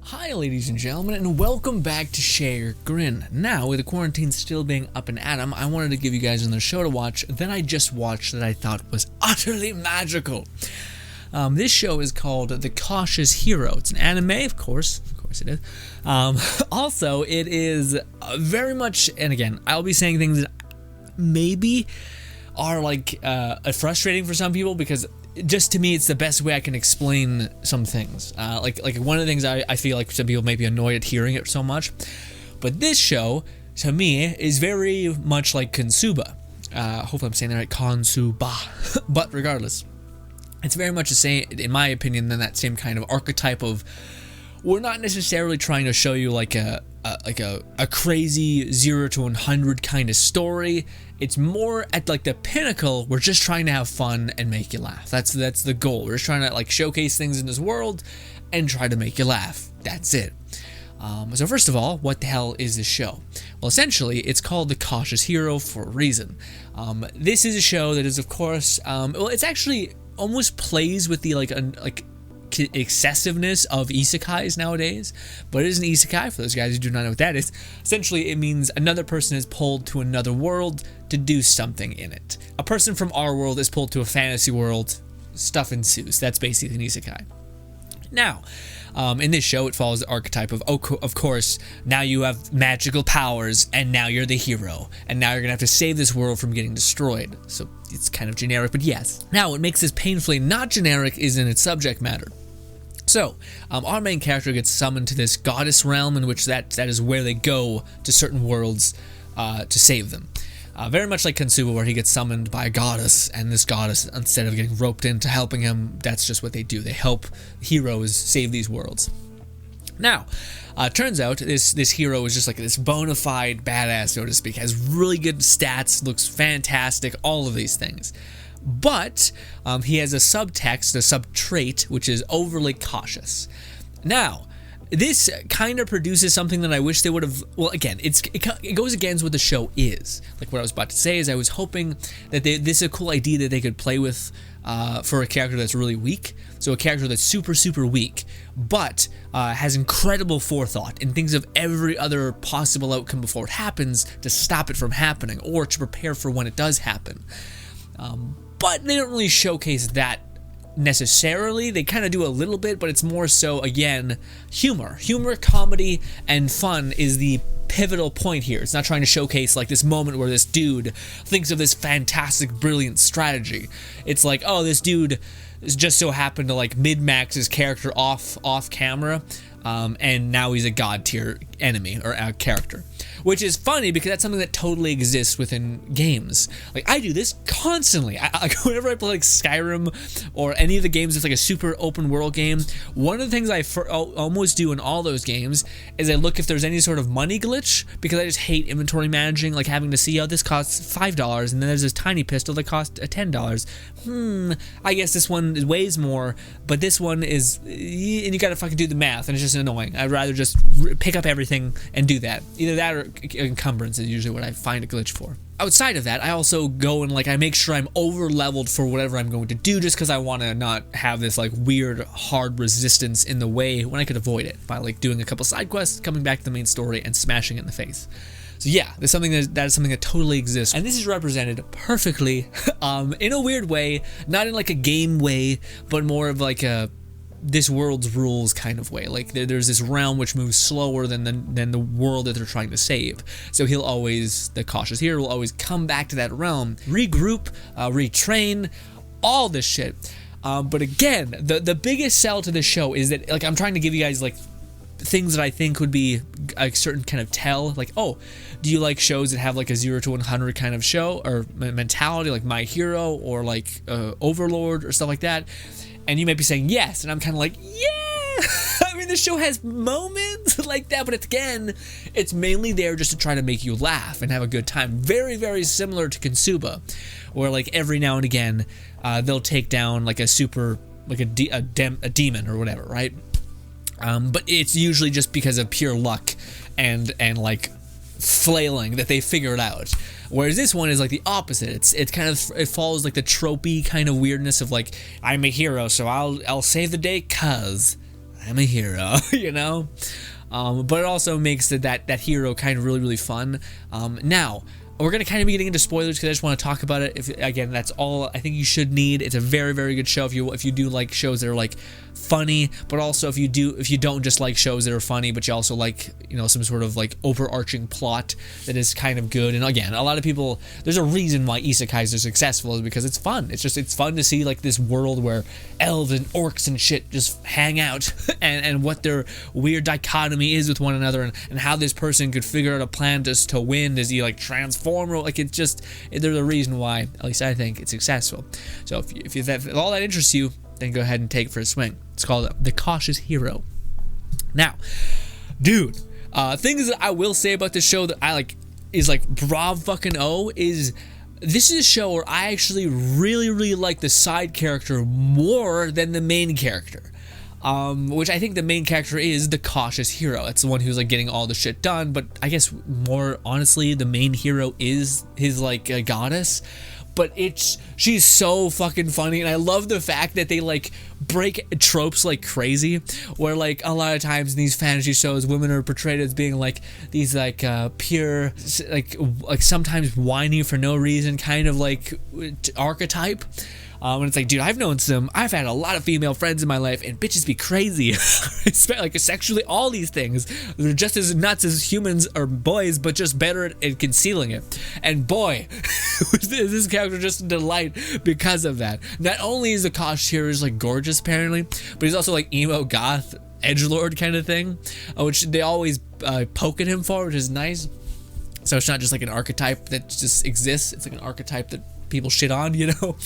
Hi ladies and gentlemen, and welcome back to Share Grin. Now, with the quarantine still being up and at 'em, I wanted to give you guys another show to watch that I just watched that I thought was utterly magical. This show is called The Cautious Hero. It's an anime, of course it is. Also, it is very much, and again, I'll be saying things that maybe are frustrating for some people because just to me, it's the best way I can explain some things. Like one of the things I feel like some people may be annoyed at hearing it so much, but this show to me is very much like Konosuba. Hopefully I'm saying that right, Konosuba. But regardless, it's very much the same, in my opinion, than that same kind of archetype of we're not necessarily trying to show you like a crazy 0 to 100 kind of story. It's more at like the pinnacle. We're just trying to have fun and make you laugh. That's the goal. We're just trying to like showcase things in this world and try to make you laugh. That's it. So first of all, what the hell is this show? Well, essentially, it's called The Cautious Hero for a reason. This is a show that is, of course, it's actually almost plays with the excessiveness of isekais nowadays, but it is an isekai for those guys who do not know what that is. Essentially, it means another person is pulled to another world to do something in it. A person from our world is pulled to a fantasy world, stuff ensues. That's basically an isekai. Now, in this show, it follows the archetype of course, now you have magical powers, and now you're the hero, and now you're gonna have to save this world from getting destroyed. So it's kind of generic, but yes. Now, what makes this painfully not generic is in its subject matter. So, our main character gets summoned to this goddess realm, in which that is where they go to certain worlds to save them. Very much like Konosuba, where he gets summoned by a goddess, and this goddess, instead of getting roped into helping him, that's just what they do. They help heroes save these worlds. Now, turns out this hero is just like this bona fide badass, so to speak, has really good stats, looks fantastic, all of these things. But he has a subtext, a sub-trait, which is overly cautious. Now, this kind of produces something that I wish they would have. Well, again, it goes against what the show is. Like what I was about to say is I was hoping that this is a cool idea that they could play with for a character that's really weak. So a character that's super weak, but has incredible forethought and thinks of every other possible outcome before it happens to stop it from happening or to prepare for when it does happen. But they don't really showcase that necessarily. They kind of do a little bit, but it's more so, again, humor, comedy, and fun is the pivotal point here. It's not trying to showcase like this moment where this dude thinks of this fantastic, brilliant strategy. It's like, oh, this dude just so happened to like mid-max his character off camera, and now he's a god tier enemy or character. Which is funny because that's something that totally exists within games. Like, I do this constantly. Whenever I play like Skyrim or any of the games that's like a super open world game, one of the things I almost do in all those games is I look if there's any sort of money glitch, because I just hate inventory managing, like having to see, oh, this costs $5 and then there's this tiny pistol that costs $10. I guess this one weighs more, but this one is, and you gotta fucking do the math, and it's just annoying. I'd rather just pick up everything and do that. Either that or encumbrance is usually what I find a glitch for. Outside of that, I also go and I make sure I'm over leveled for whatever I'm going to do, just because I want to not have this like weird hard resistance in the way when I could avoid it by like doing a couple side quests, coming back to the main story, and smashing it in the face. So yeah, that is something that totally exists, and this is represented perfectly in a weird way, not in like a game way, but more of like a this world's rules kind of way. Like there's this realm which moves slower than the world that they're trying to save. So the cautious hero will always come back to that realm, regroup, retrain, all this shit. But again, the biggest sell to this show is that like I'm trying to give you guys like things that I think would be a certain kind of tell. Like, oh, do you like shows that have like a 0 to 100 kind of show or mentality, like My Hero or like Overlord or stuff like that? And you might be saying yes, and I'm kind of like, yeah! I mean, the show has moments like that, but again, it's mainly there just to try to make you laugh and have a good time. Very, very similar to Konosuba, where like every now and again, they'll take down like a demon or whatever, right? But it's usually just because of pure luck and like flailing that they figure it out. Whereas this one is like the opposite. It follows like the tropey kind of weirdness of like, I'm a hero, so I'll save the day 'cause I'm a hero, you know? But it also makes that hero kind of really, really fun. Now, we're going to kind of be getting into spoilers because I just want to talk about it. Again, that's all I think you should need. It's a very, very good show if you do like shows that are like funny, but also if you don't just like shows that are funny, but you also like, you know, some sort of like overarching plot that is kind of good. And again, a lot of people, there's a reason why isekais are successful, is because it's fun. It's fun to see like this world where elves and orcs and shit just hang out and what their weird dichotomy is with one another, and how this person could figure out a plan just to win. Does he like transform? Like, it's just, there's a reason why, at least I think, it's successful. So if all that interests you, then go ahead and take it for a swing. It's called The Cautious Hero. Now, dude, things that I will say about this show that I like is like bravo fucking oh is, this is a show where I actually really, really like the side character more than the main character. Which I think the main character is the cautious hero. It's the one who's like getting all the shit done, but I guess more honestly, the main hero is his like goddess. But she's so fucking funny, and I love the fact that they like break tropes like crazy, where like a lot of times in these fantasy shows, women are portrayed as being like these like pure, like sometimes whiny for no reason kind of like archetype. And it's like, dude, I've had a lot of female friends in my life, and bitches be crazy. Like sexually, all these things. They're just as nuts as humans or boys, but just better at concealing it. And boy, is this character just a delight because of that. Not only is the cautious hero like gorgeous apparently, but he's also like emo goth edgelord kind of thing, which they always poke at him for, which is nice. So it's not just like an archetype that just exists. It's like an archetype that people shit on, you know.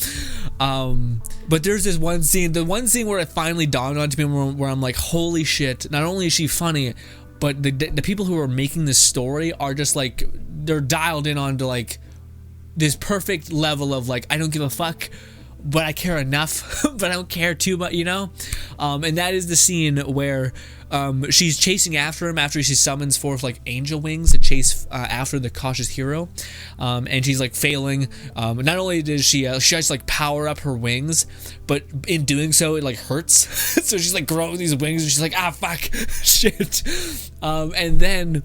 But there's this one scene, where it finally dawned on me, where I'm like, holy shit, not only is she funny, but the people who are making this story are just like, they're dialed in onto like this perfect level of like, I don't give a fuck, but I care enough, but I don't care too much, you know. And that is the scene where she's chasing after him after she summons forth like angel wings to chase after the cautious hero, and she's like failing. Not only does she has to like power up her wings, but in doing so it like hurts. So she's like growing these wings, and she's like, ah, fuck, shit. And then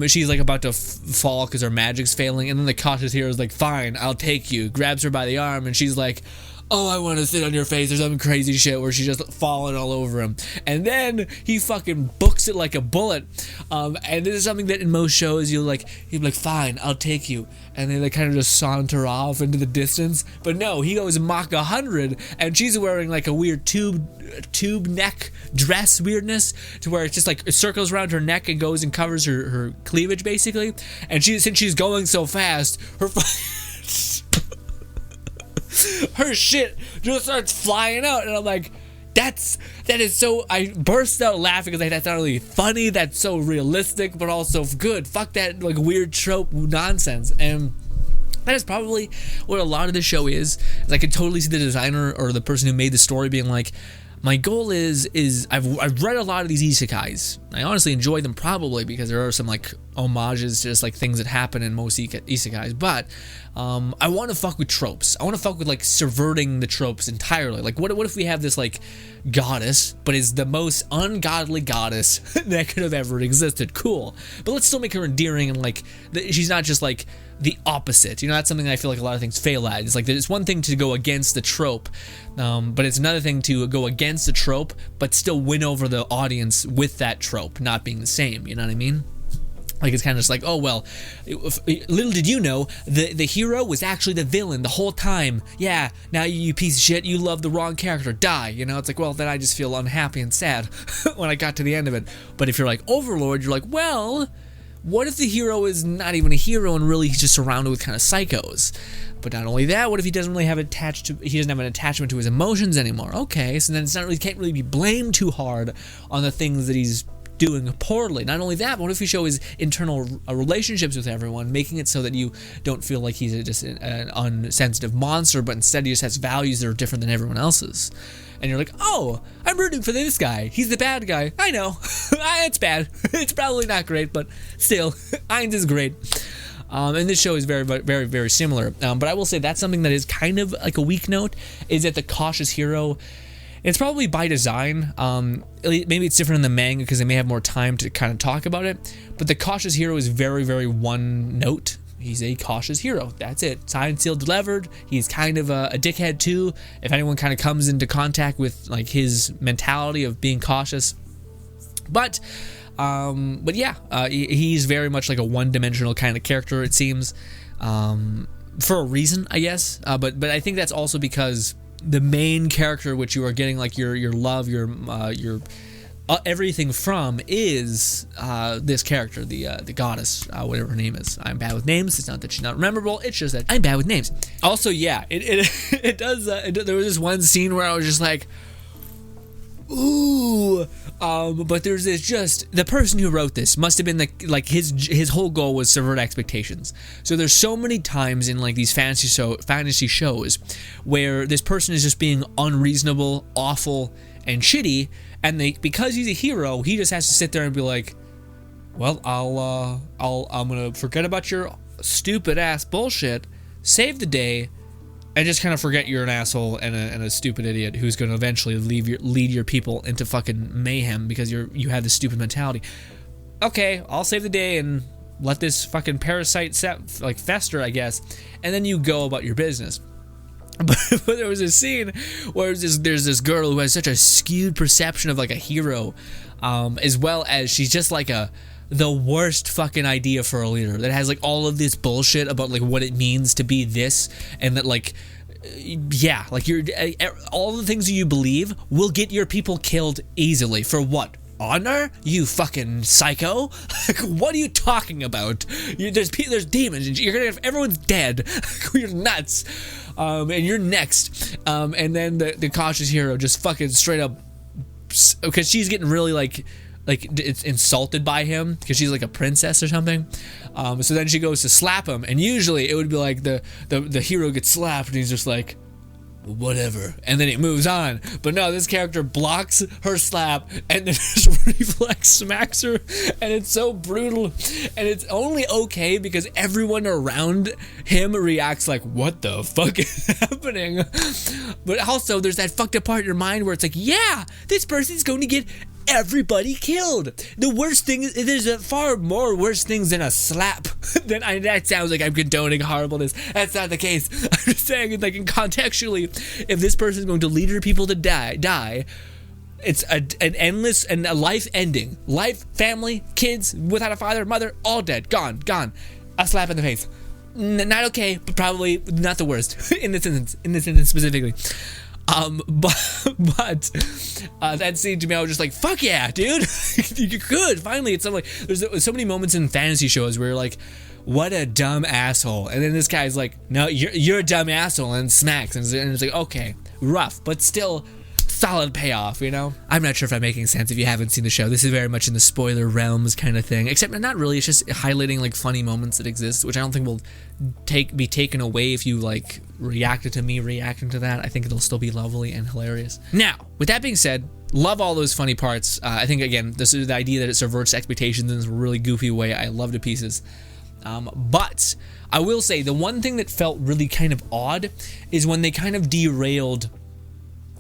she's like about to fall because her magic's failing, and then the cautious hero is like, fine, I'll take you, grabs her by the arm, and she's like, oh, I want to sit on your face, or some crazy shit where she's just falling all over him. And then he fucking books it like a bullet. And this is something that in most shows he'd be like, fine, I'll take you. And then they kind of just saunter off into the distance. But no, he goes Mach 100, and she's wearing like a weird tube neck dress weirdness, to where it's just like it circles around her neck and goes and covers her cleavage basically. And since she's going so fast, her shit just starts flying out, and I'm like, that is so, I burst out laughing because that's not really funny, that's so realistic, but also good. Fuck that like weird trope nonsense. And that is probably what a lot of the show is I could totally see the designer or the person who made the story being like, my goal is I've read a lot of these isekais. I honestly enjoy them probably because there are some like homages to just like things that happen in most isekais, but I want to fuck with tropes. I want to fuck with like subverting the tropes entirely. Like what if we have this like goddess, but is the most ungodly goddess that could have ever existed? Cool, but let's still make her endearing, and like she's not just like the opposite, you know. That's something that I feel like a lot of things fail at. It's like it's one thing to go against the trope, but it's another thing to go against the trope but still win over the audience with that trope not being the same, you know what I mean? Like it's kind of just like, oh well, little did you know, the hero was actually the villain the whole time. Yeah, now you piece of shit, you love the wrong character, die, you know? It's like, well, then I just feel unhappy and sad when I got to the end of it. But if you're like Overlord, you're like, well, what if the hero is not even a hero and really he's just surrounded with kind of psychos? But not only that, what if he doesn't really have he doesn't have an attachment to his emotions anymore? Okay, so then can't really be blamed too hard on the things that he's doing poorly. Not only that, but what if you show his internal relationships with everyone, making it so that you don't feel like he's just an unsensitive monster, but instead he just has values that are different than everyone else's. And you're like, oh, I'm rooting for this guy. He's the bad guy. I know. It's bad. It's probably not great, but still, Ainz is great. And this show is very, very, very similar. But I will say that's something that is kind of like a weak note, is that the cautious hero It's probably by design. Maybe it's different in the manga because they may have more time to kind of talk about it. But the cautious hero is very, very one note. He's a cautious hero. That's it. Signed, sealed, delivered. He's kind of a dickhead too. If anyone kind of comes into contact with like his mentality of being cautious, but yeah, he's very much like a one-dimensional kind of character. It seems for a reason, I guess. But I think that's also because the main character, which you are getting like your love, your everything from, is this character, the goddess, whatever her name is. I'm bad with names. It's not that she's not memorable. It's just that I'm bad with names. Also, yeah, it does. There was this one scene where I was just like, ooh. But there's this, just the person who wrote this must have been like his whole goal was subvert expectations. So there's so many times in like these fantasy shows where this person is just being unreasonable, awful, and shitty, and because he's a hero, he just has to sit there and be like, well, I'm gonna forget about your stupid ass bullshit, save the day, and just kind of forget you're an asshole and a stupid idiot who's going to eventually lead your people into fucking mayhem because you have this stupid mentality. Okay, I'll save the day and let this fucking parasite fester, I guess, and then you go about your business. But there was a scene where there's this girl who has such a skewed perception of like a hero, as well as she's just like the worst fucking idea for a leader that has like all of this bullshit about like what it means to be this, and that like yeah, like you're all the things that you believe will get your people killed easily. For what? Honor? You fucking psycho. Like, what are you talking about? There's demons and you're gonna have everyone's dead. You're nuts. And you're next. And then the cautious hero just fucking straight up, because she's getting really like it's insulted by him because she's like a princess or something. So then she goes to slap him, and usually it would be like the hero gets slapped and he's just like, whatever, and then it moves on. But no, this character blocks her slap and then just reflex smacks her, and it's so brutal, and it's only okay because everyone around him reacts like, what the fuck is happening? But also there's that fucked up part in your mind where it's like, yeah, this person's going to get everybody killed. The worst thing is, there's a far more worse things than a slap. That sounds like I'm condoning horribleness. That's not the case. I'm just saying, like, contextually, if this person is going to lead her people to die, it's an endless and a life ending. Life, family, kids, without a father, mother, all dead, gone. A slap in the face. Not okay, but probably not the worst in this instance specifically. But that scene to me, I was just like, fuck yeah, dude. You could finally. It's like there's so many moments in fantasy shows where you're like, what a dumb asshole, and then this guy's like, no, you're a dumb asshole, and smacks, and it's like, okay, rough, but still solid payoff, you know? I'm not sure if I'm making sense if you haven't seen the show. This is very much in the spoiler realms kind of thing, except not really. It's just highlighting like funny moments that exist, which I don't think will be taken away if you like reacted to me reacting to that. I think it'll still be lovely and hilarious. Now, with that being said, love all those funny parts. I think, again, this is the idea that it subverts expectations in this really goofy way. I love to pieces. But I will say the one thing that felt really kind of odd is when they kind of derailed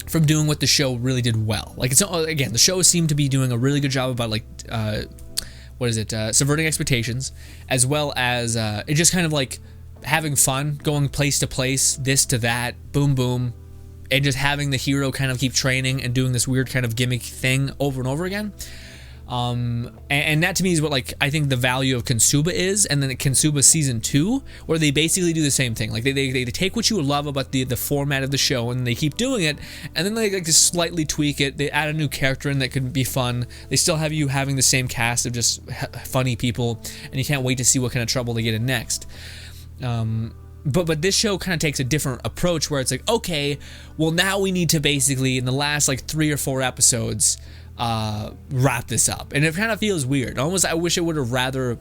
from doing what the show really did well. Like, it's again, the show seemed to be doing a really good job about like subverting expectations, as well as it just kind of like having fun, going place to place, this to that, boom boom, and just having the hero kind of keep training and doing this weird kind of gimmick thing over and over again. And that to me is what, like, I think the value of Konosuba is, and then Konosuba season 2, where they basically do the same thing. Like they take what you love about the format of the show, and they keep doing it, and then they like just slightly tweak it. They add a new character in that could be fun. They still have you having the same cast of just funny people, and you can't wait to see what kind of trouble they get in next. But this show kind of takes a different approach, where it's like, okay, well, now we need to basically, in the last like 3 or 4 episodes, wrap this up, and it kind of feels weird. Almost, I wish it would have rather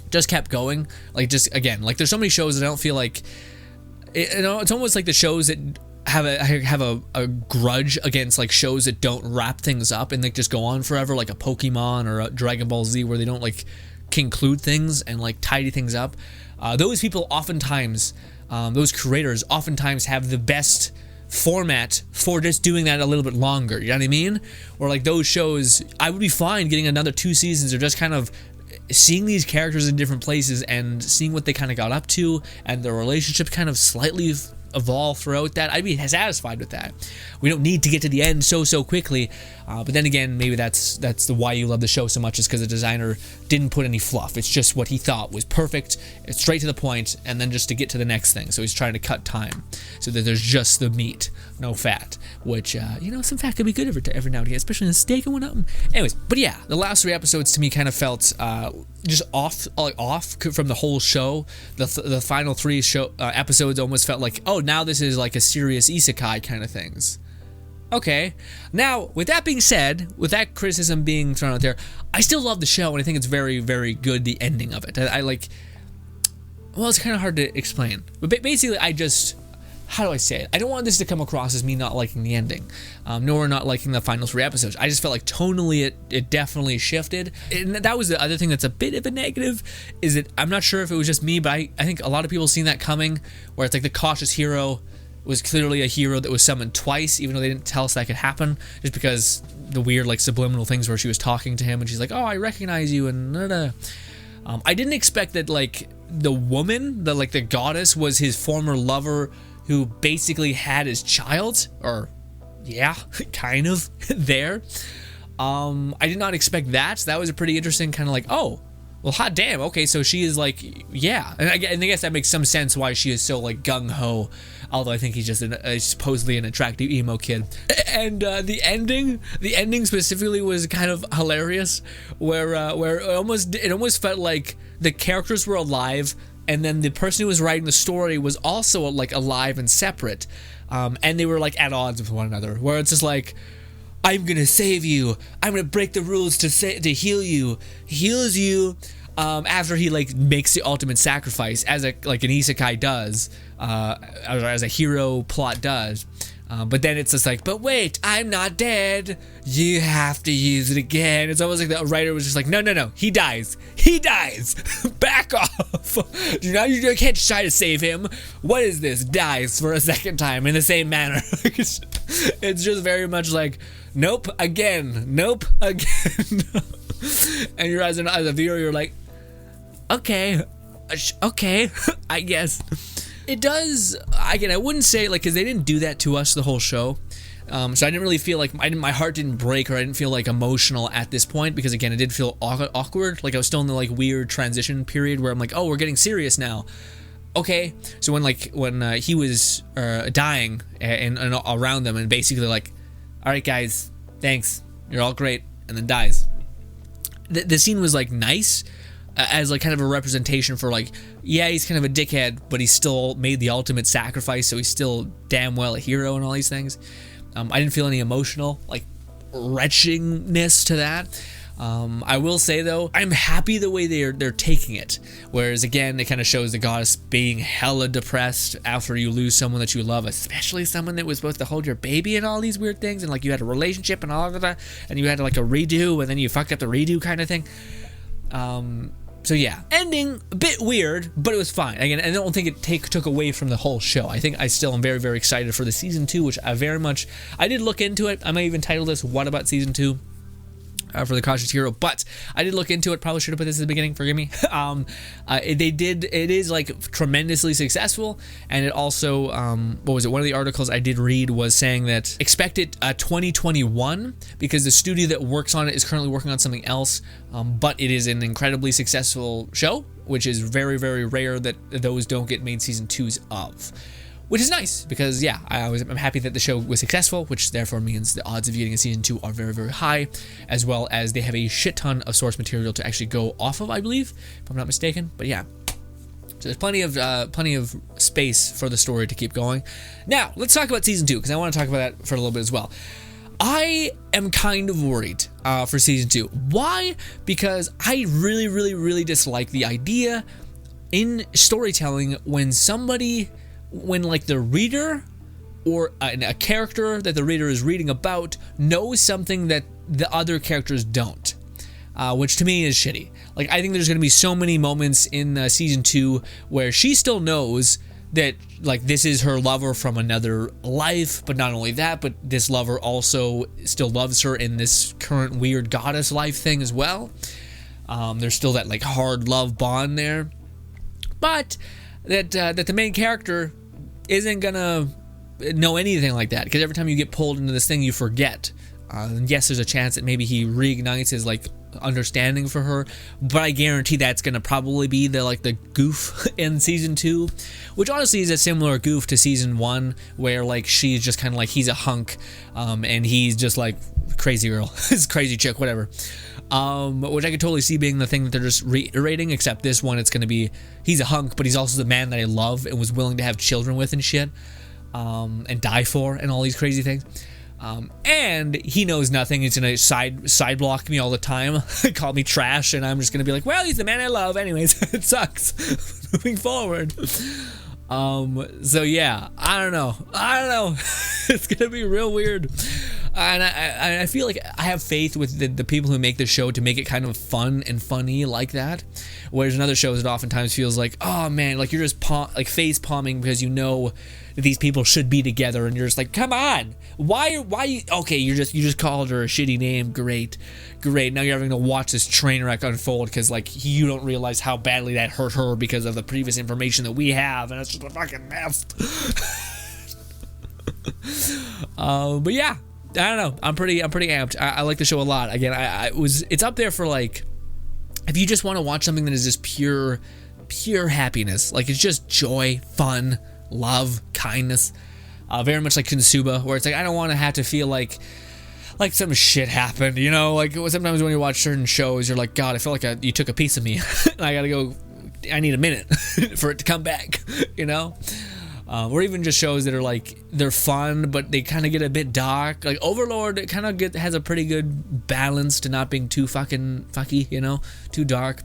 just kept going. Like, just again, like there's so many shows that I don't feel like, you know, it's almost like the shows that have a grudge against like shows that don't wrap things up and they just go on forever, like a Pokemon or a Dragon Ball Z, where they don't like conclude things and like tidy things up. Those people oftentimes, those creators oftentimes have the best format for just doing that a little bit longer. You know what I mean? Or like those shows, I would be fine getting another 2 seasons of just kind of seeing these characters in different places and seeing what they kind of got up to and their relationship kind of slightly evolve throughout that. I'd be satisfied with that. We don't need to get to the end so quickly, but then again, maybe that's the why you love the show so much, is because the designer didn't put any fluff. It's just what he thought was perfect. It's straight to the point, and then just to get to the next thing. So he's trying to cut time so that there's just the meat, no fat, which some fat could be good every now and again, especially in a steak and whatnot. Anyways, but yeah, the last 3 episodes to me kind of felt just off from the whole show. The final 3 episodes almost felt like, oh, now this is like a serious isekai kind of things. Okay, now with that being said, with that criticism being thrown out there, I still love the show, and I think it's very, very good, the ending of it. I like, well, it's kind of hard to explain, but basically how do I say it? I don't want this to come across as me not liking the ending, nor not liking the final 3 episodes. I just felt like tonally it definitely shifted. And that was the other thing that's a bit of a negative, is that I'm not sure if it was just me, but I think a lot of people seen that coming, where it's like the cautious hero was clearly a hero that was summoned twice, even though they didn't tell us that could happen, just because the weird like subliminal things where she was talking to him and she's like, oh, I recognize you, and I didn't expect that like the woman, the goddess, was his former lover who basically had his child, or yeah, kind of there. I did not expect that. So that was a pretty interesting kind of like, oh, well, hot damn, okay, so she is like, yeah, and I guess that makes some sense why she is so like gung-ho, although I think he's just supposedly an attractive emo kid. And the ending specifically was kind of hilarious, where it almost felt like the characters were alive, and then the person who was writing the story was also like alive and separate, and they were like at odds with one another, where it's just like, I'm gonna save you, I'm gonna break the rules to heal you. He heals you after he like makes the ultimate sacrifice, as an isekai does, as a hero plot does. But then it's just like, but wait, I'm not dead. You have to use it again. It's almost like the writer was just like, no, he dies. Back off. You can't try to save him. What is this? Dies for a second time in the same manner. It's just very much like, nope, again. And you're as a viewer, you're like, okay, I guess. It does, again, I wouldn't say, like, because they didn't do that to us the whole show, so I didn't really feel like, my heart didn't break, or I didn't feel, like, emotional at this point, because, again, it did feel awkward, like, I was still in the, like, weird transition period, where I'm like, oh, we're getting serious now. Okay, so when he was dying and around them, and basically like, alright guys, thanks, you're all great, and then dies. The scene was, like, nice, as like kind of a representation for like, yeah, he's kind of a dickhead, but he still made the ultimate sacrifice, so he's still damn well a hero and all these things. I didn't feel any emotional like wretchedness to that. I will say though, I'm happy the way they're taking it, whereas again it kind of shows the goddess being hella depressed after you lose someone that you love, especially someone that was supposed to hold your baby and all these weird things, and like you had a relationship and all of that, and you had like a redo, and then you fucked up the redo kind of thing. So yeah, ending a bit weird, but it was fine. Again, I don't think it took away from the whole show. I think I still am very, very excited for the season 2, which I did look into it. I might even title this "What About Season 2?" For the Cautious Hero, but I did look into it. Probably should have put this at the beginning. Forgive me. It is like tremendously successful, and it also what was it? One of the articles I did read was saying that expect it 2021, because the studio that works on it is currently working on something else. But it is an incredibly successful show, which is very, very rare that those don't get made season 2s of. Which is nice, because yeah, I'm happy that the show was successful, which therefore means the odds of getting a season 2 are very, very high, as well as they have a shit ton of source material to actually go off of, I believe, if I'm not mistaken. But yeah, so there's plenty of space for the story to keep going. Now let's talk about season 2, because I want to talk about that for a little bit as well. I am kind of worried for season 2. Why? Because I really, really, really dislike the idea in storytelling when like the reader or a character that the reader is reading about knows something that the other characters don't, which to me is shitty. Like, I think there's going to be so many moments in season 2 where she still knows that like this is her lover from another life, but not only that, but this lover also still loves her in this current weird goddess life thing as well. There's still that like hard love bond there, but that the main character isn't gonna know anything like that, because every time you get pulled into this thing, you forget. Yes, there's a chance that maybe he reignites his like understanding for her, but I guarantee that's gonna probably be the goof in season 2, which honestly is a similar goof to season 1, where like she's just kind of like he's a hunk, and he's just like crazy girl, this crazy chick, whatever. Which I could totally see being the thing that they're just reiterating, except this one it's gonna be he's a hunk, but he's also the man that I love and was willing to have children with and shit, and die for and all these crazy things. And he knows nothing. He's gonna side block me all the time, call me trash, and I'm just gonna be like, well, he's the man I love anyways. It sucks. Moving forward. So yeah, I don't know. It's gonna be real weird. And I feel like I have faith with the people who make this show to make it kind of fun and funny like that. Whereas in other shows, it oftentimes feels like, oh man, like you're just face palming because you know that these people should be together, and you're just like, come on, why? Okay, you just called her a shitty name. Great. Now you're having to watch this train wreck unfold because like you don't realize how badly that hurt her because of the previous information that we have, and it's just a fucking mess. But yeah. I don't know. I'm pretty amped. I like the show a lot. Again, it's up there for like, if you just want to watch something that is just pure happiness, like it's just joy, fun, love, kindness, very much like Konosuba, where it's like I don't want to have to feel like some shit happened, you know. Like sometimes when you watch certain shows, you're like, God, I feel like you took a piece of me, and I gotta go. I need a minute for it to come back, you know. Or even just shows that are like, they're fun, but they kind of get a bit dark. Like Overlord, it kind of has a pretty good balance to not being too fucky, you know, too dark,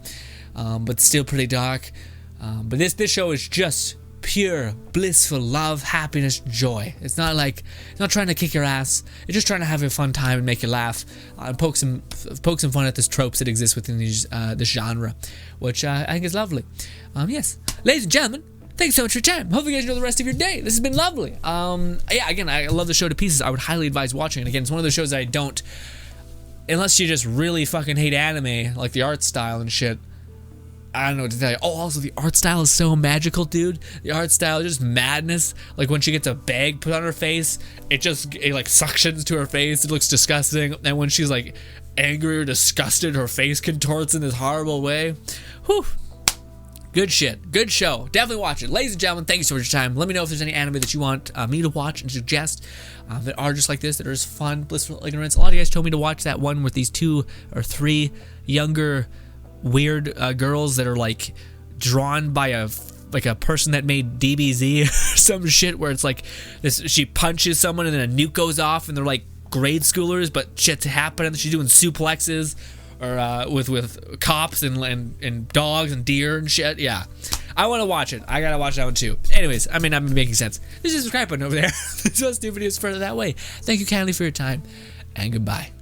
but still pretty dark. But this show is just pure, blissful love, happiness, joy. It's not trying to kick your ass. It's just trying to have a fun time and make you laugh, and poke some fun at the tropes that exist within this genre, which I think is lovely. Yes, ladies and gentlemen, thanks so much for your time. Hope you guys enjoy the rest of your day. This has been lovely. Yeah, again, I love the show to pieces. I would highly advise watching it. Again, it's one of those shows that I don't, unless you just really fucking hate anime, like the art style and shit. I don't know what to tell you. Oh, also the art style is so magical, dude. The art style is just madness. Like when she gets a bag put on her face, it like suctions to her face. It looks disgusting. And when she's like angry or disgusted, her face contorts in this horrible way. Whew. Good shit. Good show. Definitely watch it. Ladies and gentlemen, thank you so much for your time. Let me know if there's any anime that you want me to watch and suggest that are just like this, that are just fun, blissful ignorance. A lot of you guys told me to watch that one with these 2 or 3 younger weird girls that are like drawn by a person that made DBZ or some shit, where it's like this, she punches someone and then a nuke goes off and they're like grade schoolers, but shit's happening. She's doing suplexes or with cops and dogs and deer and shit. Yeah, I want to watch it. I gotta watch that one too. Anyways, I mean, I'm making sense. There's a subscribe button over there. There's no stupid videos further that way. Thank you kindly for your time, and goodbye.